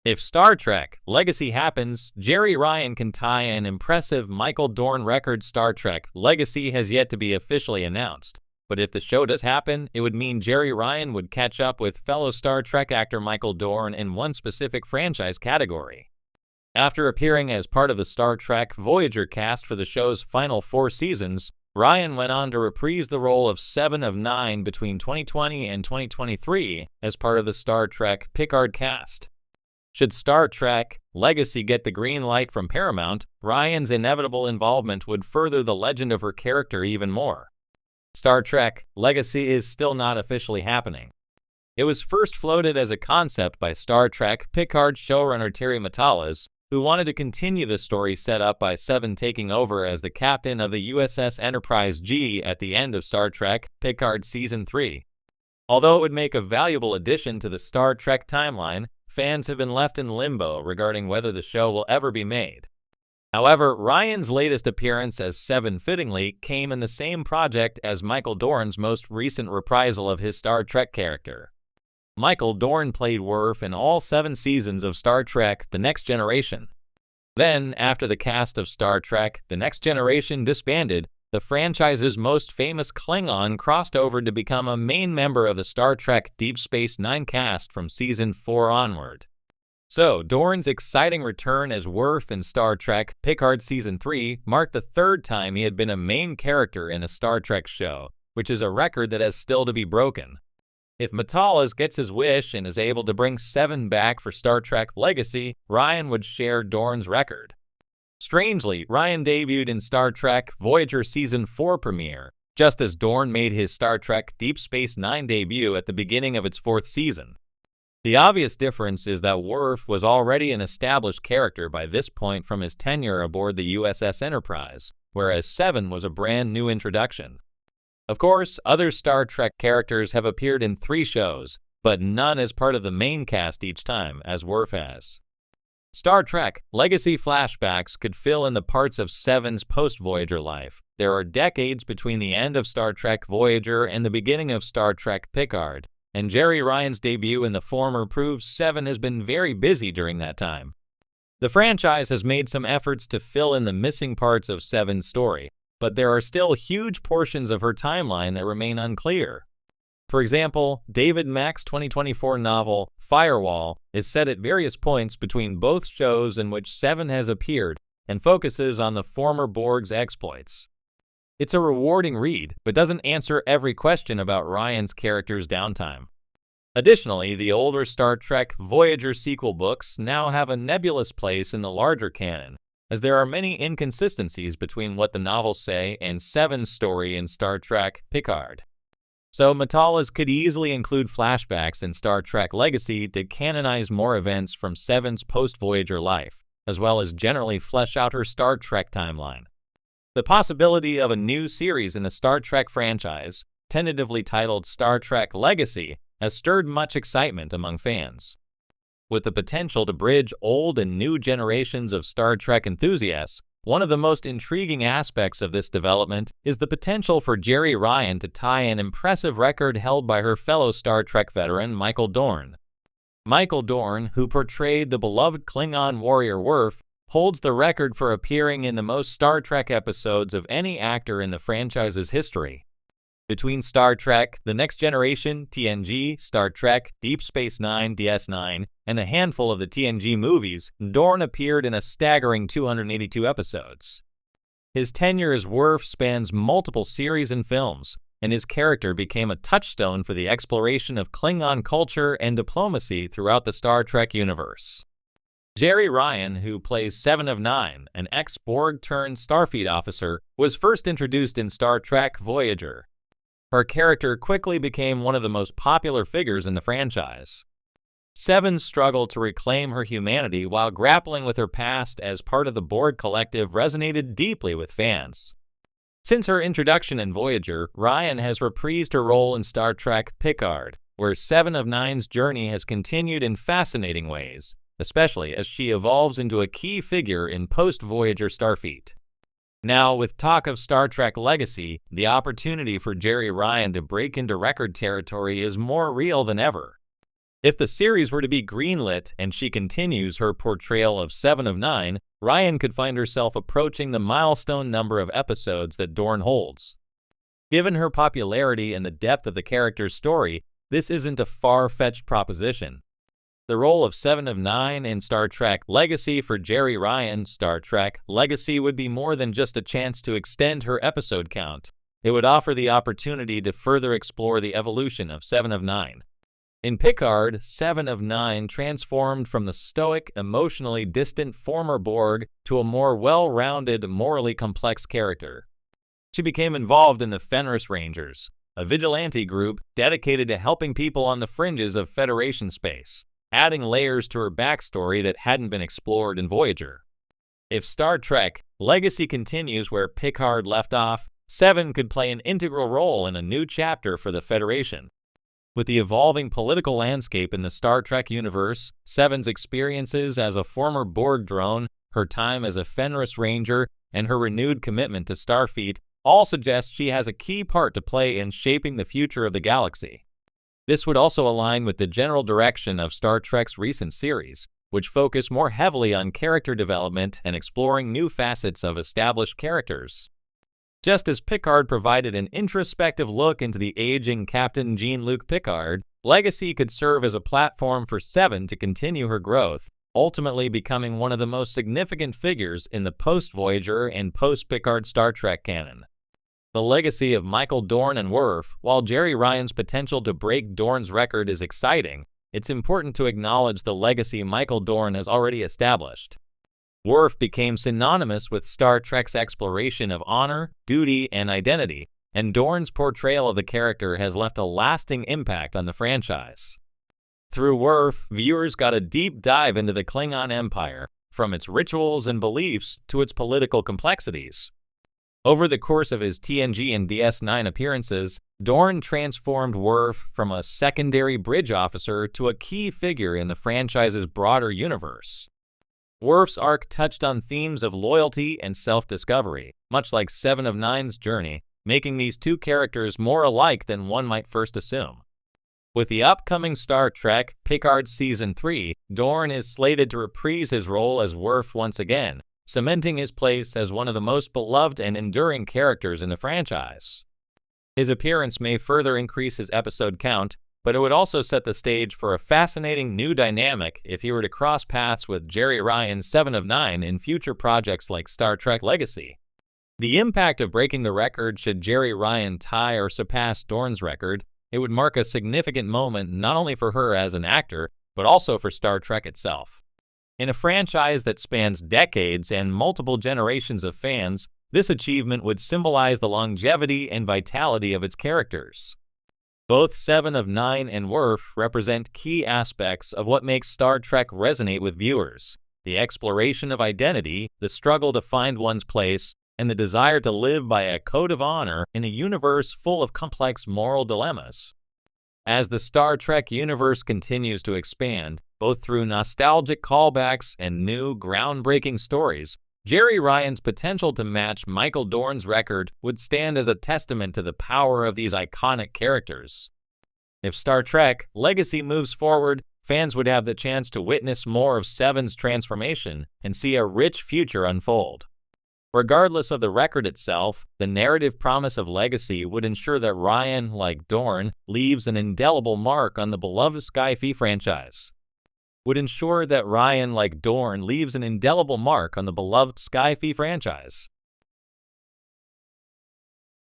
If Star Trek Legacy happens, Jeri Ryan can tie an impressive Michael Dorn record. Star Trek Legacy has yet to be officially announced, but if the show does happen, it would mean Jeri Ryan would catch up with fellow Star Trek actor Michael Dorn in one specific franchise category. After appearing as part of the Star Trek Voyager cast for the show's final 4 seasons, Ryan went on to reprise the role of Seven of Nine between 2020 and 2023 as part of the Star Trek Picard cast. Should Star Trek Legacy get the green light from Paramount, Ryan's inevitable involvement would further the legend of her character even more. Star Trek Legacy is still not officially happening. It was first floated as a concept by Star Trek Picard showrunner Terry Matalas, who wanted to continue the story set up by Seven taking over as the captain of the USS Enterprise G at the end of Star Trek Picard Season 3. Although it would make a valuable addition to the Star Trek timeline, fans have been left in limbo regarding whether the show will ever be made. However, Ryan's latest appearance as Seven fittingly came in the same project as Michael Dorn's most recent reprisal of his Star Trek character. Michael Dorn played Worf in all 7 seasons of Star Trek The Next Generation. Then, after the cast of Star Trek The Next Generation disbanded, the franchise's most famous Klingon crossed over to become a main member of the Star Trek Deep Space Nine cast from Season 4 onward. So, Dorn's exciting return as Worf in Star Trek Picard Season 3 marked the 3rd time he had been a main character in a Star Trek show, which is a record that has still to be broken. If Matalas gets his wish and is able to bring Seven back for Star Trek Legacy, Ryan would share Dorn's record. Strangely, Ryan debuted in Star Trek Voyager Season 4 premiere, just as Dorn made his Star Trek Deep Space Nine debut at the beginning of its 4th season. The obvious difference is that Worf was already an established character by this point from his tenure aboard the USS Enterprise, whereas Seven was a brand new introduction. Of course, other Star Trek characters have appeared in 3 shows, but none as part of the main cast each time, as Worf has. Star Trek Legacy flashbacks could fill in the parts of Seven's post-Voyager life. There are decades between the end of Star Trek Voyager and the beginning of Star Trek Picard, and Jeri Ryan's debut in the former proves Seven has been very busy during that time. The franchise has made some efforts to fill in the missing parts of Seven's story, but there are still huge portions of her timeline that remain unclear. For example, David Mack's 2024 novel, Firewall, is set at various points between both shows in which Seven has appeared and focuses on the former Borg's exploits. It's a rewarding read, but doesn't answer every question about Ryan's character's downtime. Additionally, the older Star Trek Voyager sequel books now have a nebulous place in the larger canon, as there are many inconsistencies between what the novels say and Seven's story in Star Trek Picard. So Matalas could easily include flashbacks in Star Trek Legacy to canonize more events from Seven's post-Voyager life, as well as generally flesh out her Star Trek timeline. The possibility of a new series in the Star Trek franchise, tentatively titled Star Trek Legacy, has stirred much excitement among fans. With the potential to bridge old and new generations of Star Trek enthusiasts, one of the most intriguing aspects of this development is the potential for Jeri Ryan to tie an impressive record held by her fellow Star Trek veteran Michael Dorn. Michael Dorn, who portrayed the beloved Klingon warrior Worf, holds the record for appearing in the most Star Trek episodes of any actor in the franchise's history. Between Star Trek The Next Generation, TNG, Star Trek Deep Space Nine, DS9, and a handful of the TNG movies, Dorn appeared in a staggering 282 episodes. His tenure as Worf spans multiple series and films, and his character became a touchstone for the exploration of Klingon culture and diplomacy throughout the Star Trek universe. Jeri Ryan, who plays Seven of Nine, an ex-Borg-turned-Starfleet officer, was first introduced in Star Trek Voyager. Her character quickly became one of the most popular figures in the franchise. Seven's struggle to reclaim her humanity while grappling with her past as part of the Borg collective resonated deeply with fans. Since her introduction in Voyager, Ryan has reprised her role in Star Trek Picard, where Seven of Nine's journey has continued in fascinating ways, especially as she evolves into a key figure in post-Voyager Starfleet. Now, with talk of Star Trek Legacy, the opportunity for Jeri Ryan to break into record territory is more real than ever. If the series were to be greenlit and she continues her portrayal of 7 of 9, Ryan could find herself approaching the milestone number of episodes that Dorn holds. Given her popularity and the depth of the character's story, this isn't a far-fetched proposition. The role of 7 of 9 in Star Trek Legacy for Jeri Ryan, Star Trek Legacy would be more than just a chance to extend her episode count. It would offer the opportunity to further explore the evolution of 7 of 9. In Picard, 7 of 9 transformed from the stoic, emotionally distant former Borg to a more well-rounded, morally complex character. She became involved in the Fenris Rangers, a vigilante group dedicated to helping people on the fringes of Federation space, adding layers to her backstory that hadn't been explored in Voyager. If Star Trek Legacy continues where Picard left off, 7 could play an integral role in a new chapter for the Federation. With the evolving political landscape in the Star Trek universe, 7's experiences as a former Borg drone, her time as a Fenris Ranger, and her renewed commitment to Starfleet all suggest she has a key part to play in shaping the future of the galaxy. This would also align with the general direction of Star Trek's recent series, which focus more heavily on character development and exploring new facets of established characters. Just as Picard provided an introspective look into the aging Captain Jean-Luc Picard, Legacy could serve as a platform for 7 to continue her growth, ultimately becoming one of the most significant figures in the post-Voyager and post-Picard Star Trek canon. The legacy of Michael Dorn and Worf, while Jeri Ryan's potential to break Dorn's record is exciting, it's important to acknowledge the legacy Michael Dorn has already established. Worf became synonymous with Star Trek's exploration of honor, duty, and identity, and Dorn's portrayal of the character has left a lasting impact on the franchise. Through Worf, viewers got a deep dive into the Klingon Empire, from its rituals and beliefs to its political complexities. Over the course of his TNG and DS9 appearances, Dorn transformed Worf from a secondary bridge officer to a key figure in the franchise's broader universe. Worf's arc touched on themes of loyalty and self-discovery, much like 7 of 9's journey, making these two characters more alike than one might first assume. With the upcoming Star Trek Picard Season 3, Dorn is slated to reprise his role as Worf once again, cementing his place as one of the most beloved and enduring characters in the franchise. His appearance may further increase his episode count, but it would also set the stage for a fascinating new dynamic if he were to cross paths with Jeri Ryan's 7 of 9 in future projects like Star Trek Legacy. The impact of breaking the record should Jeri Ryan tie or surpass Dorn's record, it would mark a significant moment not only for her as an actor, but also for Star Trek itself. In a franchise that spans decades and multiple generations of fans, this achievement would symbolize the longevity and vitality of its characters. Both 7 of 9 and Worf represent key aspects of what makes Star Trek resonate with viewers: the exploration of identity, the struggle to find one's place, and the desire to live by a code of honor in a universe full of complex moral dilemmas. As the Star Trek universe continues to expand, both through nostalgic callbacks and new, groundbreaking stories, Jeri Ryan's potential to match Michael Dorn's record would stand as a testament to the power of these iconic characters. If Star Trek Legacy moves forward, fans would have the chance to witness more of 7's transformation and see a rich future unfold. Regardless of the record itself, the narrative promise of Legacy would ensure that Ryan, like Dorn, leaves an indelible mark on the beloved Sci-Fi franchise. Would ensure that Ryan, like Dorn, leaves an indelible mark on the beloved Sci-Fi franchise.